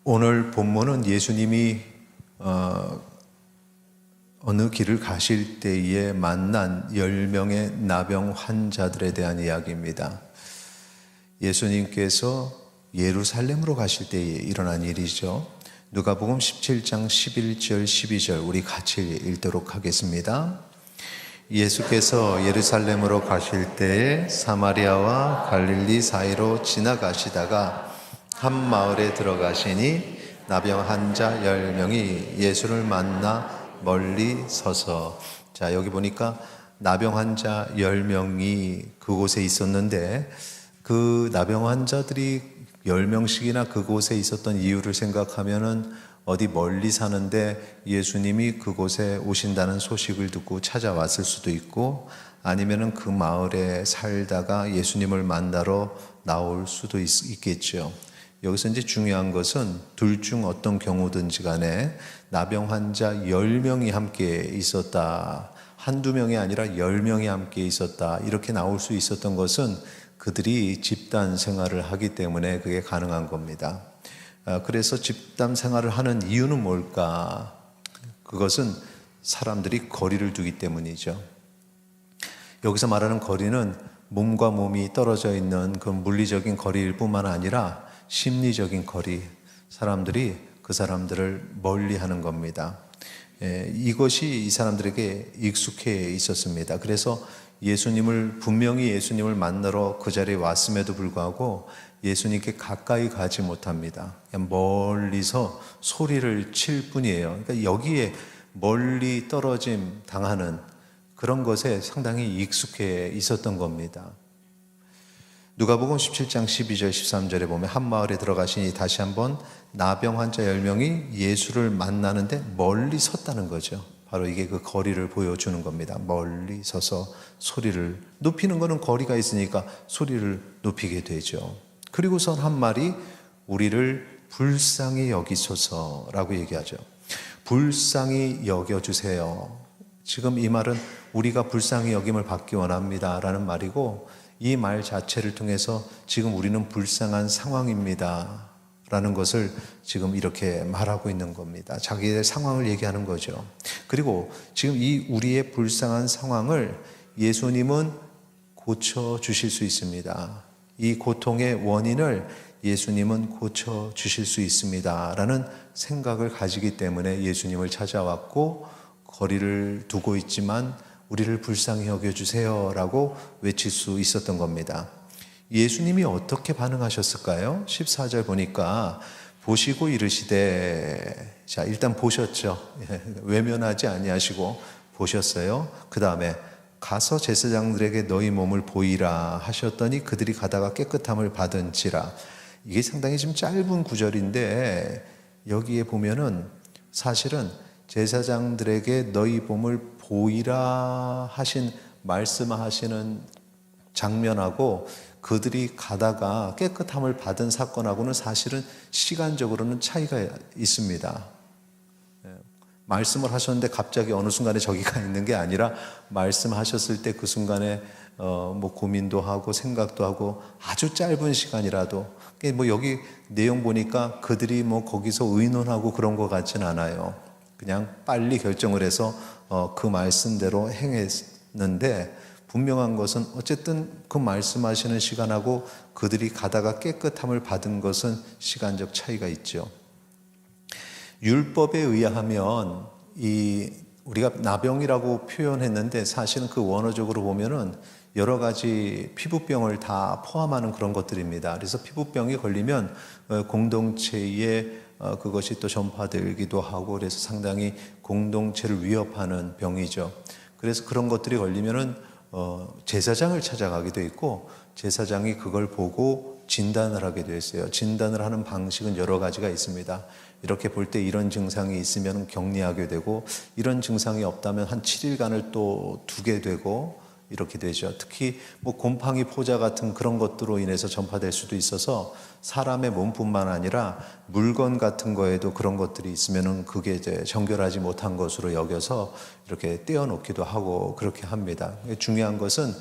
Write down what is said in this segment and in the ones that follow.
오늘 본문은 예수님이 어느 길을 가실 때에 만난 10명의 나병 환자들에 대한 이야기입니다. 예수님께서 예루살렘으로 가실 때에 일어난 일이죠. 누가복음 17장 11절 12절 우리 같이 읽도록 하겠습니다. 예수께서 예루살렘으로 가실 때에 사마리아와 갈릴리 사이로 지나가시다가 한 마을에 들어가시니 나병 환자 10명이 예수를 만나 멀리 서서, 자, 여기 보니까 나병 환자 10명이 그곳에 있었는데 그 나병 환자들이 10명씩이나 그곳에 있었던 이유를 생각하면은 어디 멀리 사는데 예수님이 그곳에 오신다는 소식을 듣고 찾아왔을 수도 있고, 아니면은 그 마을에 살다가 예수님을 만나러 나올 수도 있겠죠. 여기서 이제 중요한 것은 둘 중 어떤 경우든지 간에 나병 환자 10명이 함께 있었다, 한두 명이 아니라 10명이 함께 있었다, 이렇게 나올 수 있었던 것은 그들이 집단 생활을 하기 때문에 그게 가능한 겁니다. 그래서 집단 생활을 하는 이유는 뭘까? 그것은 사람들이 거리를 두기 때문이죠. 여기서 말하는 거리는 몸과 몸이 떨어져 있는 그 물리적인 거리일 뿐만 아니라 심리적인 거리, 사람들이 그 사람들을 멀리 하는 겁니다. 이것이 이 사람들에게 익숙해 있었습니다. 그래서 분명히 예수님을 만나러 그 자리에 왔음에도 불구하고 예수님께 가까이 가지 못합니다. 그냥 멀리서 소리를 칠 뿐이에요. 그러니까 여기에 멀리 떨어짐 당하는 그런 것에 상당히 익숙해 있었던 겁니다. 누가복음 17장 12절 13절에 보면 한 마을에 들어가시니 다시 한번 나병 환자 10명이 예수를 만나는데 멀리 섰다는 거죠. 바로 이게 그 거리를 보여주는 겁니다. 멀리 서서 소리를 높이는 거는 거리가 있으니까 소리를 높이게 되죠. 그리고선 한 말이 우리를 불쌍히 여기소서라고 얘기하죠. 불쌍히 여겨주세요. 지금 이 말은 우리가 불쌍히 여김을 받기 원합니다 라는 말이고, 이 말 자체를 통해서 지금 우리는 불쌍한 상황입니다 라는 것을 지금 이렇게 말하고 있는 겁니다. 자기의 상황을 얘기하는 거죠. 그리고 지금 이 우리의 불쌍한 상황을 예수님은 고쳐주실 수 있습니다. 이 고통의 원인을 예수님은 고쳐주실 수 있습니다 라는 생각을 가지기 때문에 예수님을 찾아왔고, 거리를 두고 있지만 우리를 불쌍히 여겨주세요 라고 외칠 수 있었던 겁니다. 예수님이 어떻게 반응하셨을까요? 14절 보니까 보시고 이르시되, 자, 일단 보셨죠. 외면하지 아니하시고 보셨어요. 그 다음에 가서 제사장들에게 너희 몸을 보이라 하셨더니 그들이 가다가 깨끗함을 받은지라. 이게 상당히 좀 짧은 구절인데 여기에 보면은 사실은 제사장들에게 너희 몸을 보이라 말씀하시는 장면하고 그들이 가다가 깨끗함을 받은 사건하고는 사실은 시간적으로는 차이가 있습니다. 말씀을 하셨는데 갑자기 어느 순간에 저기가 있는 게 아니라 말씀하셨을 때 그 순간에 고민도 하고 생각도 하고 아주 짧은 시간이라도, 여기 내용 보니까 그들이 거기서 의논하고 그런 것 같진 않아요. 그냥 빨리 결정을 해서 그 말씀대로 행했는데, 분명한 것은 어쨌든 그 말씀하시는 시간하고 그들이 가다가 깨끗함을 받은 것은 시간적 차이가 있죠. 율법에 의하면 우리가 나병이라고 표현했는데 사실은 그 원어적으로 보면은 여러 가지 피부병을 다 포함하는 그런 것들입니다. 그래서 피부병이 걸리면 공동체에 그것이 또 전파되기도 하고, 그래서 상당히 공동체를 위협하는 병이죠. 그래서 그런 것들이 걸리면은 제사장을 찾아가게 돼 있고, 제사장이 그걸 보고 진단을 하게 되어 있어요. 진단을 하는 방식은 여러 가지가 있습니다. 이렇게 볼 때 이런 증상이 있으면 격리하게 되고, 이런 증상이 없다면 한 7일간을 또 두게 되고, 이렇게 되죠. 특히 뭐 곰팡이 포자 같은 그런 것들로 인해서 전파될 수도 있어서 사람의 몸뿐만 아니라 물건 같은 거에도 그런 것들이 있으면은 그게 이제 정결하지 못한 것으로 여겨서 이렇게 떼어놓기도 하고 그렇게 합니다. 중요한 것은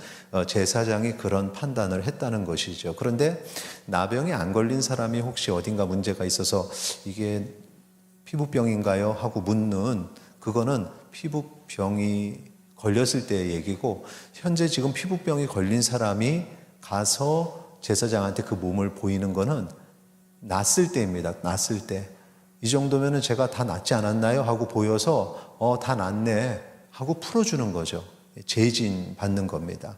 제사장이 그런 판단을 했다는 것이죠. 그런데 나병이 안 걸린 사람이 혹시 어딘가 문제가 있어서 이게 피부병인가요? 하고 묻는, 그거는 피부병이 걸렸을 때의 얘기고, 현재 지금 피부병이 걸린 사람이 가서 제사장한테 그 몸을 보이는 거는 낫을 때입니다. 낫을 때. 이 정도면은 제가 다 낫지 않았나요? 하고 보여서 다 낫네 하고 풀어주는 거죠. 제진 받는 겁니다.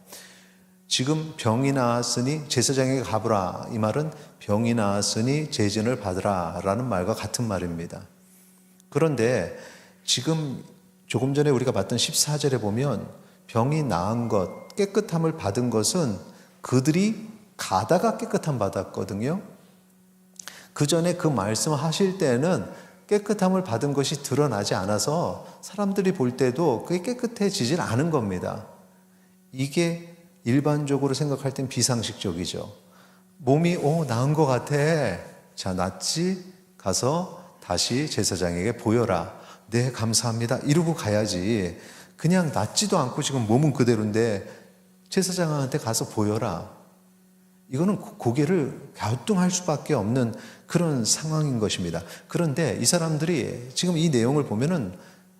지금 병이 나았으니 제사장에게 가보라, 이 말은 병이 나았으니 제진을 받으라 라는 말과 같은 말입니다. 그런데 지금 조금 전에 우리가 봤던 14절에 보면 병이 나은 것, 깨끗함을 받은 것은 그들이 가다가 깨끗함 받았거든요. 그 전에 그 말씀하실 때는 깨끗함을 받은 것이 드러나지 않아서 사람들이 볼 때도 그게 깨끗해지질 않은 겁니다. 이게 일반적으로 생각할 땐 비상식적이죠. 몸이 나은 것 같아. 자, 낫지? 가서 다시 제사장에게 보여라. 네, 감사합니다. 이러고 가야지. 그냥 낫지도 않고 지금 몸은 그대로인데 제사장한테 가서 보여라. 이거는 고개를 갸우뚱할 수밖에 없는 그런 상황인 것입니다. 그런데 이 사람들이 지금 이 내용을 보면은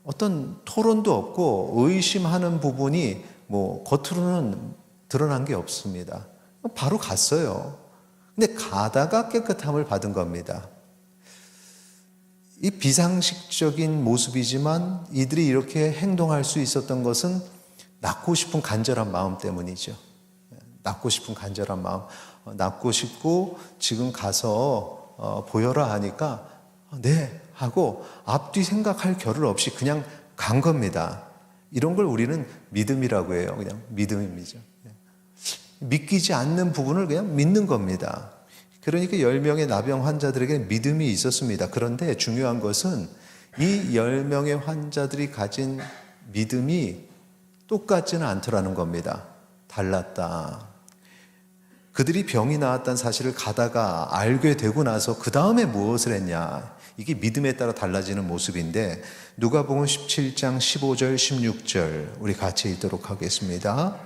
어떤 토론도 없고 의심하는 부분이 뭐 겉으로는 드러난 게 없습니다. 바로 갔어요. 근데 가다가 깨끗함을 받은 겁니다. 이 비상식적인 모습이지만 이들이 이렇게 행동할 수 있었던 것은 낫고 싶은 간절한 마음 때문이죠. 낫고 싶은 간절한 마음. 낫고 싶고 지금 가서 보여라 하니까 네 하고 앞뒤 생각할 겨를 없이 그냥 간 겁니다. 이런 걸 우리는 믿음이라고 해요. 그냥 믿음입니다. 믿기지 않는 부분을 그냥 믿는 겁니다. 그러니까 10명의 나병 환자들에게 믿음이 있었습니다. 그런데 중요한 것은 이 10명의 환자들이 가진 믿음이 똑같지는 않더라는 겁니다. 달랐다. 그들이 병이 나았다는 사실을 가다가 알게 되고 나서 그 다음에 무엇을 했냐. 이게 믿음에 따라 달라지는 모습인데 누가복음 17장 15절 16절 우리 같이 읽도록 하겠습니다.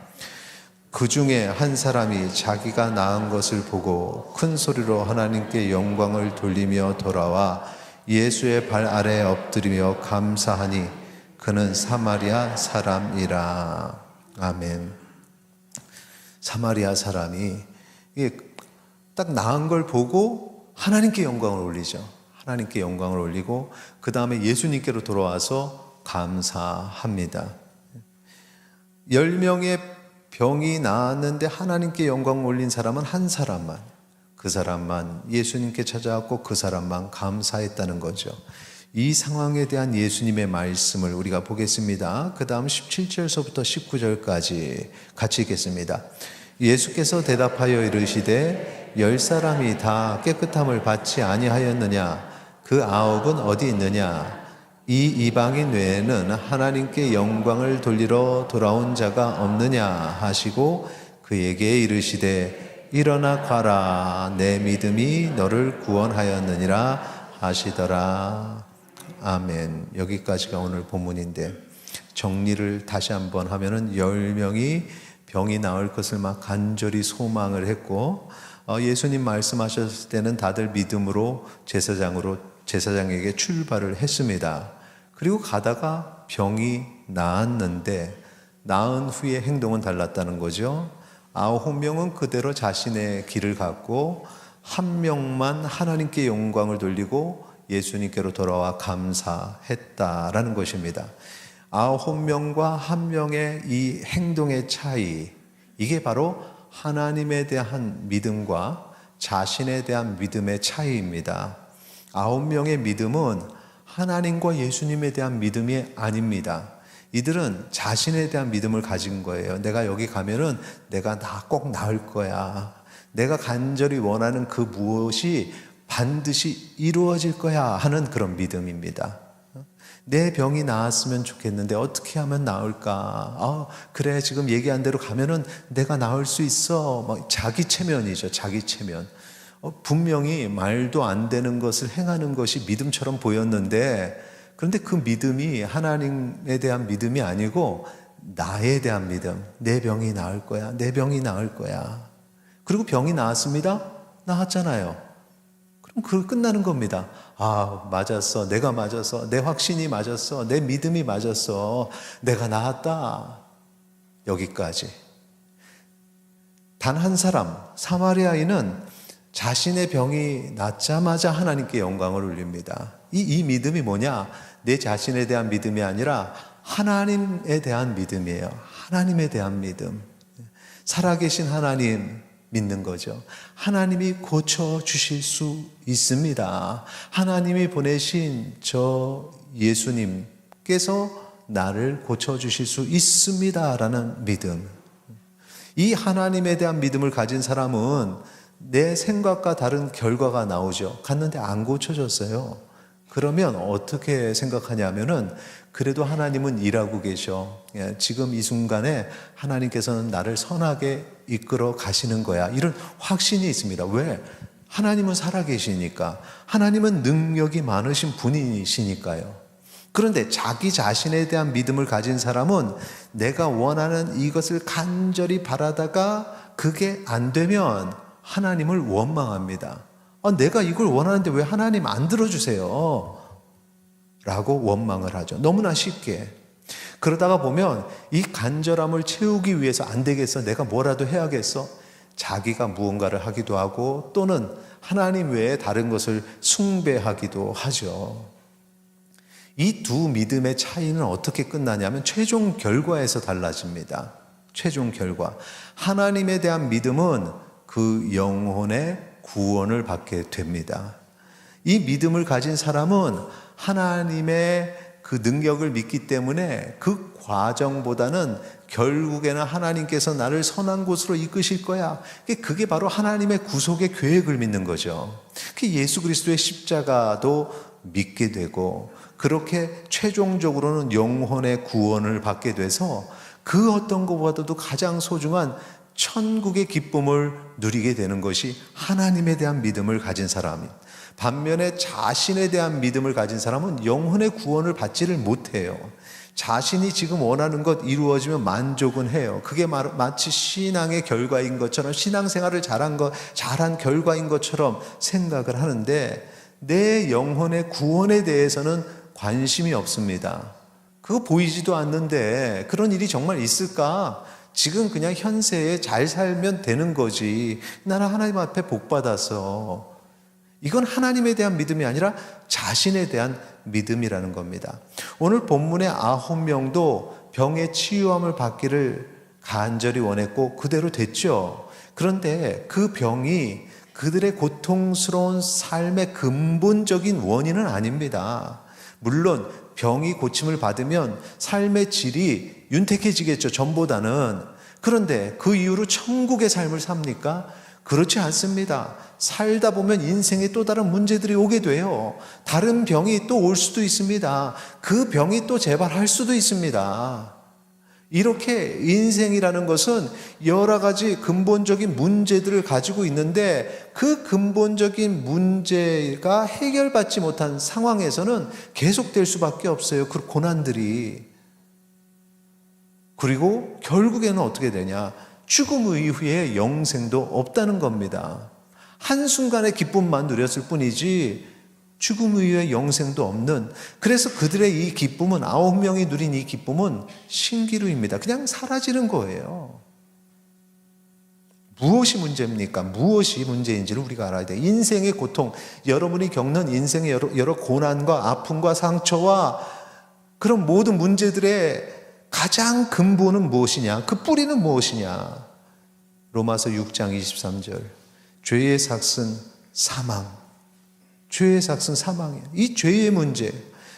그 중에 한 사람이 자기가 나은 것을 보고 큰 소리로 하나님께 영광을 돌리며 돌아와 예수의 발 아래에 엎드리며 감사하니 그는 사마리아 사람이라. 아멘. 사마리아 사람이 딱 나은 걸 보고 하나님께 영광을 올리죠. 하나님께 영광을 올리고 그 다음에 예수님께로 돌아와서 감사합니다. 10명의 병이 나았는데 하나님께 영광을 올린 사람은 한 사람만, 그 사람만 예수님께 찾아왔고 그 사람만 감사했다는 거죠. 이 상황에 대한 예수님의 말씀을 우리가 보겠습니다. 그 다음 17절서부터 19절까지 같이 읽겠습니다. 예수께서 대답하여 이르시되 10사람이 다 깨끗함을 받지 아니하였느냐? 그 9은 어디 있느냐? 이 이방인 외에는 하나님께 영광을 돌리러 돌아온 자가 없느냐 하시고 그에게 이르시되 일어나 가라, 내 믿음이 너를 구원하였느니라 하시더라. 아멘. 여기까지가 오늘 본문인데 정리를 다시 한번 하면은 10명이 병이 나을 것을 막 간절히 소망을 했고 예수님 말씀하셨을 때는 다들 믿음으로 제사장에게 출발을 했습니다. 그리고 가다가 병이 나았는데 나은 후에 행동은 달랐다는 거죠. 9명은 그대로 자신의 길을 갔고 1명만 하나님께 영광을 돌리고 예수님께로 돌아와 감사했다라는 것입니다. 9명과 1명의 이 행동의 차이, 이게 바로 하나님에 대한 믿음과 자신에 대한 믿음의 차이입니다. 9명의 믿음은 하나님과 예수님에 대한 믿음이 아닙니다. 이들은 자신에 대한 믿음을 가진 거예요. 내가 여기 가면은 내가 꼭 나을 거야. 내가 간절히 원하는 그 무엇이 반드시 이루어질 거야 하는 그런 믿음입니다. 내 병이 나았으면 좋겠는데 어떻게 하면 나을까? 그래, 지금 얘기한 대로 가면은 내가 나을 수 있어. 막 자기 체면이죠, 자기 체면. 분명히 말도 안 되는 것을 행하는 것이 믿음처럼 보였는데, 그런데 그 믿음이 하나님에 대한 믿음이 아니고 나에 대한 믿음. 내 병이 나을 거야, 내 병이 나을 거야. 그리고 병이 나았습니다. 나았잖아요. 그럼 끝나는 겁니다. 맞았어. 내가 맞았어. 내 확신이 맞았어. 내 믿음이 맞았어. 내가 나았다. 여기까지. 단 한 사람, 사마리아인은 자신의 병이 낫자마자 하나님께 영광을 올립니다. 이 믿음이 뭐냐? 내 자신에 대한 믿음이 아니라 하나님에 대한 믿음이에요. 하나님에 대한 믿음. 살아계신 하나님 믿는 거죠. 하나님이 고쳐주실 수 있습니다. 하나님이 보내신 저 예수님께서 나를 고쳐주실 수 있습니다. 라는 믿음. 이 하나님에 대한 믿음을 가진 사람은 내 생각과 다른 결과가 나오죠. 갔는데 안 고쳐졌어요. 그러면 어떻게 생각하냐면은 그래도 하나님은 일하고 계셔. 지금 이 순간에 하나님께서는 나를 선하게 이끌어 가시는 거야. 이런 확신이 있습니다. 왜? 하나님은 살아계시니까. 하나님은 능력이 많으신 분이시니까요. 그런데 자기 자신에 대한 믿음을 가진 사람은 내가 원하는 이것을 간절히 바라다가 그게 안 되면 하나님을 원망합니다. 내가 이걸 원하는데 왜 하나님 안 들어주세요? 라고 원망을 하죠. 너무나 쉽게. 그러다가 보면 이 간절함을 채우기 위해서 안 되겠어. 내가 뭐라도 해야겠어. 자기가 무언가를 하기도 하고 또는 하나님 외에 다른 것을 숭배하기도 하죠. 이 두 믿음의 차이는 어떻게 끝나냐면 최종 결과에서 달라집니다. 최종 결과. 하나님에 대한 믿음은 그 영혼의 구원을 받게 됩니다. 이 믿음을 가진 사람은 하나님의 그 능력을 믿기 때문에 그 과정보다는 결국에는 하나님께서 나를 선한 곳으로 이끄실 거야. 그게 바로 하나님의 구속의 계획을 믿는 거죠. 예수 그리스도의 십자가도 믿게 되고 그렇게 최종적으로는 영혼의 구원을 받게 돼서 그 어떤 것보다도 가장 소중한 천국의 기쁨을 누리게 되는 것이 하나님에 대한 믿음을 가진 사람입니다. 반면에 자신에 대한 믿음을 가진 사람은 영혼의 구원을 받지를 못해요. 자신이 지금 원하는 것 이루어지면 만족은 해요. 그게 마치 신앙의 결과인 것처럼, 신앙생활을 잘한 결과인 것처럼 생각을 하는데 내 영혼의 구원에 대해서는 관심이 없습니다. 그거 보이지도 않는데 그런 일이 정말 있을까? 지금 그냥 현세에 잘 살면 되는 거지. 나는 하나님 앞에 복 받았어. 이건 하나님에 대한 믿음이 아니라 자신에 대한 믿음이라는 겁니다. 오늘 본문의 9명도 병의 치유함을 받기를 간절히 원했고 그대로 됐죠. 그런데 그 병이 그들의 고통스러운 삶의 근본적인 원인은 아닙니다. 물론 병이 고침을 받으면 삶의 질이 윤택해지겠죠, 전보다는. 그런데 그 이후로 천국의 삶을 삽니까? 그렇지 않습니다. 살다 보면 인생에 또 다른 문제들이 오게 돼요. 다른 병이 또 올 수도 있습니다. 그 병이 또 재발할 수도 있습니다. 이렇게 인생이라는 것은 여러 가지 근본적인 문제들을 가지고 있는데 그 근본적인 문제가 해결받지 못한 상황에서는 계속될 수밖에 없어요. 그 고난들이. 그리고 결국에는 어떻게 되냐? 죽음 이후에 영생도 없다는 겁니다. 한순간의 기쁨만 누렸을 뿐이지 죽음 이후에 영생도 없는, 그래서 그들의 이 기쁨은, 9명이 누린 이 기쁨은 신기루입니다. 그냥 사라지는 거예요. 무엇이 문제입니까? 무엇이 문제인지를 우리가 알아야 돼요. 인생의 고통, 여러분이 겪는 인생의 여러 고난과 아픔과 상처와 그런 모든 문제들의 가장 근본은 무엇이냐? 그 뿌리는 무엇이냐? 로마서 6장 23절. 죄의 삭은 사망. 죄의 삭은 사망이에요. 이 죄의 문제,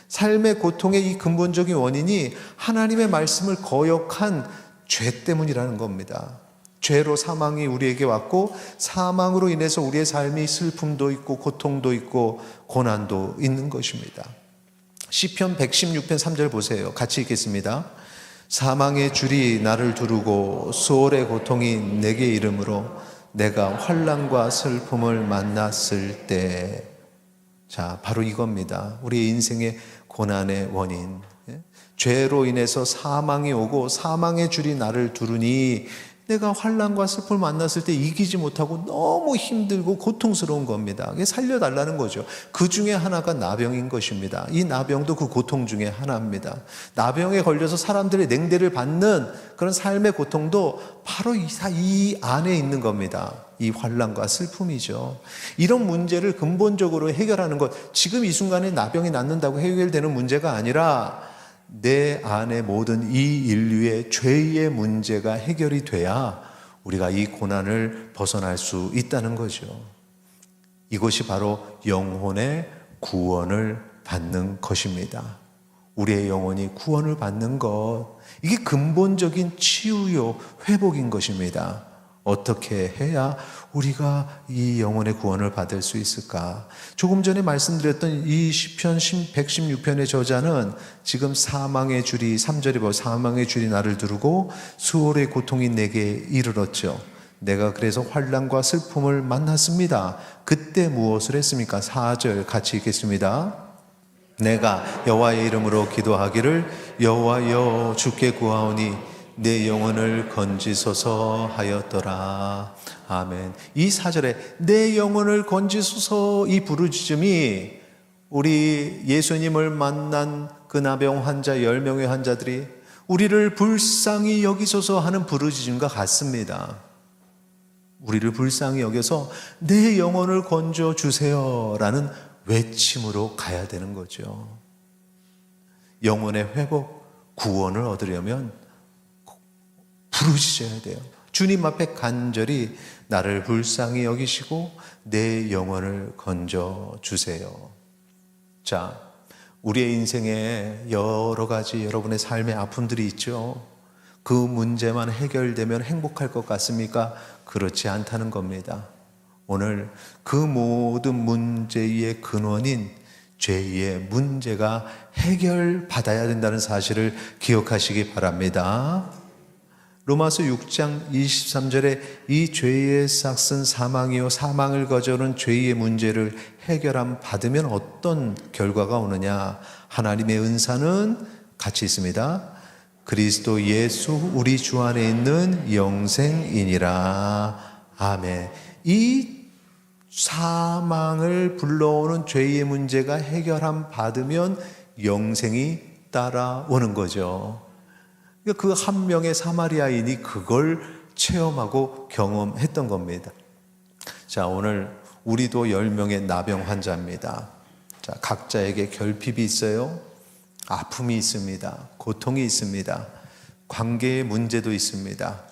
삶의 고통의 이 근본적인 원인이 하나님의 말씀을 거역한 죄 때문이라는 겁니다. 죄로 사망이 우리에게 왔고 사망으로 인해서 우리의 삶이 슬픔도 있고 고통도 있고 고난도 있는 것입니다. 시편 116편 3절 보세요. 같이 읽겠습니다. 사망의 줄이 나를 두르고 수월의 고통이 내게 이르므로 내가 환난과 슬픔을 만났을 때. 자, 바로 이겁니다. 우리의 인생의 고난의 원인. 죄로 인해서 사망이 오고 사망의 줄이 나를 두르니 내가 환난과 슬픔을 만났을 때 이기지 못하고 너무 힘들고 고통스러운 겁니다. 그게 살려달라는 거죠. 그 중에 하나가 나병인 것입니다. 이 나병도 그 고통 중에 하나입니다. 나병에 걸려서 사람들의 냉대를 받는 그런 삶의 고통도 바로 이 안에 있는 겁니다. 이 환난과 슬픔이죠. 이런 문제를 근본적으로 해결하는 것, 지금 이 순간에 나병이 낫는다고 해결되는 문제가 아니라 내 안에 모든 이 인류의 죄의 문제가 해결이 돼야 우리가 이 고난을 벗어날 수 있다는 거죠. 이것이 바로 영혼의 구원을 받는 것입니다. 우리의 영혼이 구원을 받는 것, 이게 근본적인 치유요 회복인 것입니다. 어떻게 해야 우리가 이 영혼의 구원을 받을 수 있을까? 조금 전에 말씀드렸던 이 시편 116편의 저자는 지금 사망의 줄이, 3절에 보면 사망의 줄이 나를 두르고 수월의 고통이 내게 이르렀죠. 내가 그래서 환난과 슬픔을 만났습니다. 그때 무엇을 했습니까? 4절 같이 읽겠습니다. 내가 여호와의 이름으로 기도하기를 여호와여 주께 구하오니 내 영혼을 건지소서 하였더라. 아멘. 이 4절에 내 영혼을 건지소서, 이 부르짖음이 우리 예수님을 만난 그 나병 환자 10명의 환자들이 우리를 불쌍히 여기소서 하는 부르짖음과 같습니다. 우리를 불쌍히 여겨서 내 영혼을 건져주세요 라는 외침으로 가야 되는 거죠. 영혼의 회복, 구원을 얻으려면 부르짖어야 돼요. 주님 앞에 간절히 나를 불쌍히 여기시고 내 영혼을 건져주세요. 자, 우리의 인생에 여러 가지 여러분의 삶의 아픔들이 있죠. 그 문제만 해결되면 행복할 것 같습니까? 그렇지 않다는 겁니다. 오늘 그 모든 문제의 근원인 죄의 문제가 해결받아야 된다는 사실을 기억하시기 바랍니다. 로마서 6장 23절에 이 죄의 싹은 사망이요 사망을 거저는 죄의 문제를 해결함 받으면 어떤 결과가 오느냐? 하나님의 은사는 같이 있습니다. 그리스도 예수 우리 주 안에 있는 영생이니라. 아멘. 이 사망을 불러오는 죄의 문제가 해결함 받으면 영생이 따라오는 거죠. 그 한 명의 사마리아인이 그걸 체험하고 경험했던 겁니다. 자, 오늘 우리도 10명의 나병 환자입니다. 자, 각자에게 결핍이 있어요. 아픔이 있습니다. 고통이 있습니다. 관계의 문제도 있습니다.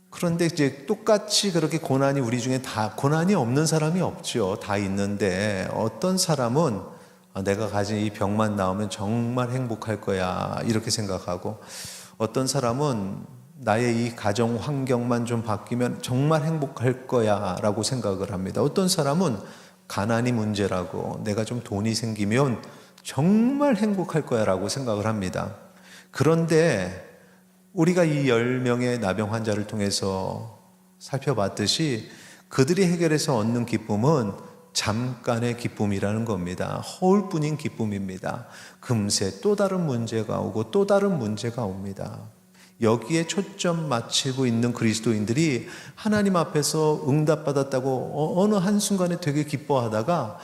그런데 이제 똑같이 그렇게 고난이 우리 중에 다, 고난이 없는 사람이 없죠. 다 있는데 어떤 사람은 내가 가진 이 병만 나오면 정말 행복할 거야 이렇게 생각하고, 어떤 사람은 나의 이 가정 환경만 좀 바뀌면 정말 행복할 거야 라고 생각을 합니다. 어떤 사람은 가난이 문제라고 내가 좀 돈이 생기면 정말 행복할 거야 라고 생각을 합니다. 그런데 우리가 이 10명의 나병 환자를 통해서 살펴봤듯이 그들이 해결해서 얻는 기쁨은 잠깐의 기쁨이라는 겁니다. 허울뿐인 기쁨입니다. 금세 또 다른 문제가 오고 또 다른 문제가 옵니다. 여기에 초점 맞추고 있는 그리스도인들이 하나님 앞에서 응답받았다고 어느 한순간에 되게 기뻐하다가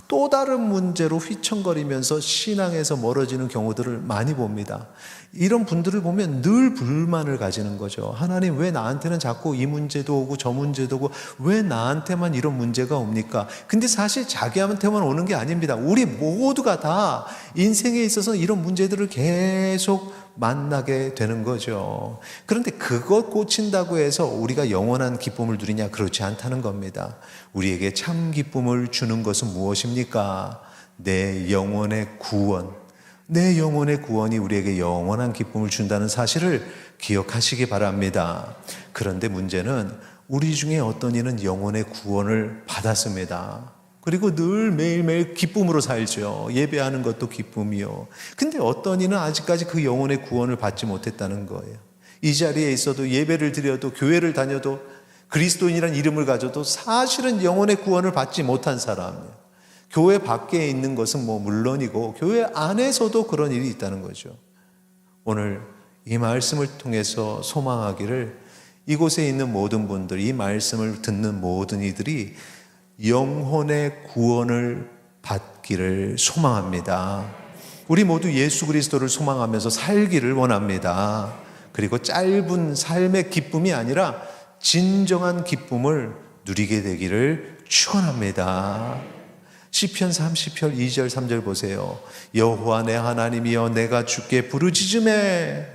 또 다른 문제로 휘청거리면서 신앙에서 멀어지는 경우들을 많이 봅니다. 이런 분들을 보면 늘 불만을 가지는 거죠. 하나님, 왜 나한테는 자꾸 이 문제도 오고 저 문제도 오고 왜 나한테만 이런 문제가 옵니까? 근데 사실 자기한테만 오는 게 아닙니다. 우리 모두가 다 인생에 있어서 이런 문제들을 계속 만나게 되는 거죠. 그런데 그것 고친다고 해서 우리가 영원한 기쁨을 누리냐? 그렇지 않다는 겁니다. 우리에게 참 기쁨을 주는 것은 무엇입니까? 내 영혼의 구원. 내 영혼의 구원이 우리에게 영원한 기쁨을 준다는 사실을 기억하시기 바랍니다. 그런데 문제는 우리 중에 어떤 이는 영혼의 구원을 받았습니다. 그리고 늘 매일매일 기쁨으로 살죠. 예배하는 것도 기쁨이요. 근데 어떤 이는 아직까지 그 영혼의 구원을 받지 못했다는 거예요. 이 자리에 있어도 예배를 드려도 교회를 다녀도 그리스도인이라는 이름을 가져도 사실은 영혼의 구원을 받지 못한 사람이에요. 교회 밖에 있는 것은 물론이고 교회 안에서도 그런 일이 있다는 거죠. 오늘 이 말씀을 통해서 소망하기를 이곳에 있는 모든 분들, 이 말씀을 듣는 모든 이들이 영혼의 구원을 받기를 소망합니다. 우리 모두 예수 그리스도를 소망하면서 살기를 원합니다. 그리고 짧은 삶의 기쁨이 아니라 진정한 기쁨을 누리게 되기를 축원합니다. 시편 30편 2절 3절 보세요. 여호와 내 하나님이여 내가 주께 부르짖음에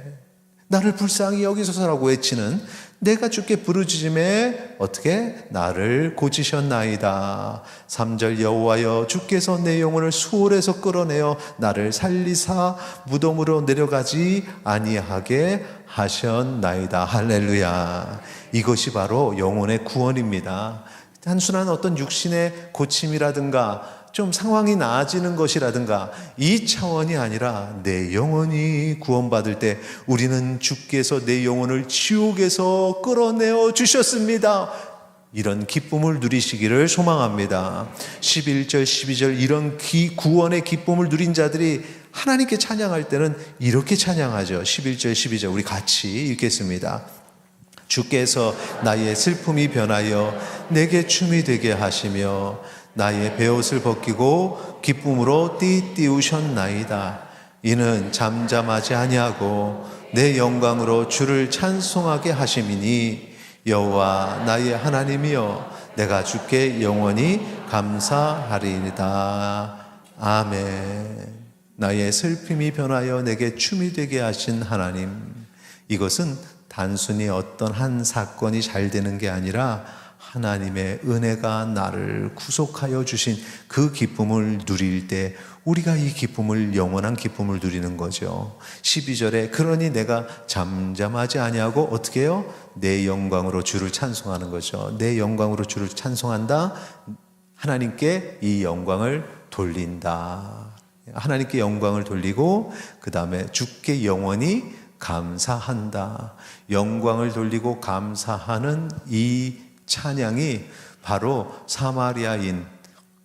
나를 불쌍히 여기소서라고 외치는 내가 주께 부르짖음에 어떻게 나를 고치셨나이다. 3절 여호와여 주께서 내 영혼을 수월에서 끌어내어 나를 살리사 무덤으로 내려가지 아니하게 하셨나이다. 할렐루야. 이것이 바로 영혼의 구원입니다. 단순한 어떤 육신의 고침이라든가 좀 상황이 나아지는 것이라든가 이 차원이 아니라 내 영혼이 구원받을 때 우리는 주께서 내 영혼을 지옥에서 끌어내어 주셨습니다. 이런 기쁨을 누리시기를 소망합니다. 11절 12절 이런 구원의 기쁨을 누린 자들이 하나님께 찬양할 때는 이렇게 찬양하죠. 11절 12절 우리 같이 읽겠습니다. 주께서 나의 슬픔이 변하여 내게 춤이 되게 하시며 나의 베옷을 벗기고 기쁨으로 띠띠우셨나이다. 이는 잠잠하지 아니하고 내 영광으로 주를 찬송하게 하심이니 여호와 나의 하나님이여 내가 주께 영원히 감사하리이다. 아멘. 나의 슬픔이 변하여 내게 춤이 되게 하신 하나님, 이것은 단순히 어떤 한 사건이 잘 되는 게 아니라 하나님의 은혜가 나를 구속하여 주신 그 기쁨을 누릴 때 우리가 이 기쁨을 영원한 기쁨을 누리는 거죠. 12절에 그러니 내가 잠잠하지 아니하고 어떻게 해요? 내 영광으로 주를 찬송하는 거죠. 내 영광으로 주를 찬송한다. 하나님께 이 영광을 돌린다. 하나님께 영광을 돌리고 그 다음에 주께 영원히 감사한다. 영광을 돌리고 감사하는 이 찬양이 바로 사마리아인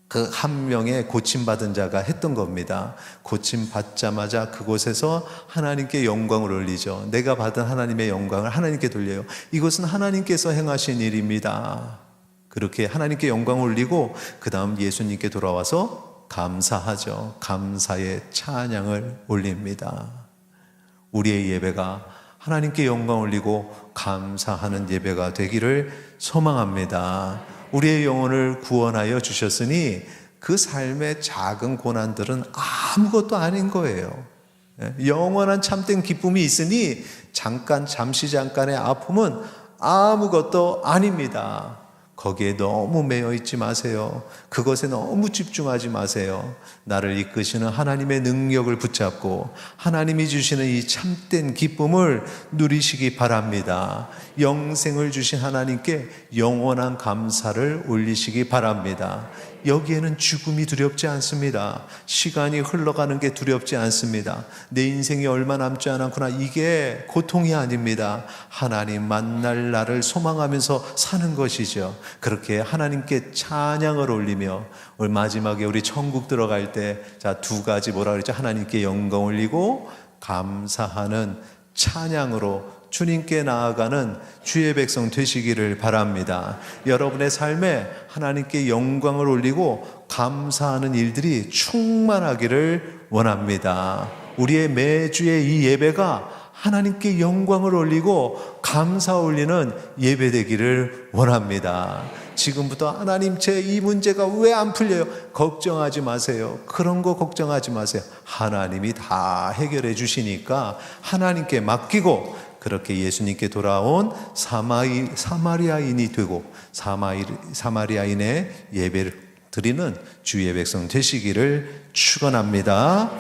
그 한 명의 고침받은 자가 했던 겁니다. 고침받자마자 그곳에서 하나님께 영광을 올리죠. 내가 받은 하나님의 영광을 하나님께 돌려요. 이것은 하나님께서 행하신 일입니다. 그렇게 하나님께 영광을 올리고 그 다음 예수님께 돌아와서 감사하죠. 감사의 찬양을 올립니다. 우리의 예배가 하나님께 영광 올리고 감사하는 예배가 되기를 소망합니다. 우리의 영혼을 구원하여 주셨으니 그 삶의 작은 고난들은 아무것도 아닌 거예요. 영원한 참된 기쁨이 있으니 잠시 잠깐의 아픔은 아무것도 아닙니다. 거기에 너무 매여 있지 마세요. 그것에 너무 집중하지 마세요. 나를 이끄시는 하나님의 능력을 붙잡고 하나님이 주시는 이 참된 기쁨을 누리시기 바랍니다. 영생을 주신 하나님께 영원한 감사를 올리시기 바랍니다. 여기에는 죽음이 두렵지 않습니다. 시간이 흘러가는 게 두렵지 않습니다. 내 인생이 얼마 남지 않았구나. 이게 고통이 아닙니다. 하나님 만날 날을 소망하면서 사는 것이죠. 그렇게 하나님께 찬양을 올리며 마지막에 우리 천국 들어갈 때 자, 두 가지 뭐라 그랬죠? 하나님께 영광 올리고 감사하는 찬양으로 주님께 나아가는 주의 백성 되시기를 바랍니다. 여러분의 삶에 하나님께 영광을 올리고 감사하는 일들이 충만하기를 원합니다. 우리의 매주의 이 예배가 하나님께 영광을 올리고 감사 올리는 예배 되기를 원합니다. 지금부터 하나님 제 이 문제가 왜 안 풀려요? 걱정하지 마세요. 그런 거 걱정하지 마세요. 하나님이 다 해결해 주시니까 하나님께 맡기고 그렇게 예수님께 돌아온 사마리아인이 되고 사마리아인의 예배를 드리는 주의 백성 되시기를 축원합니다.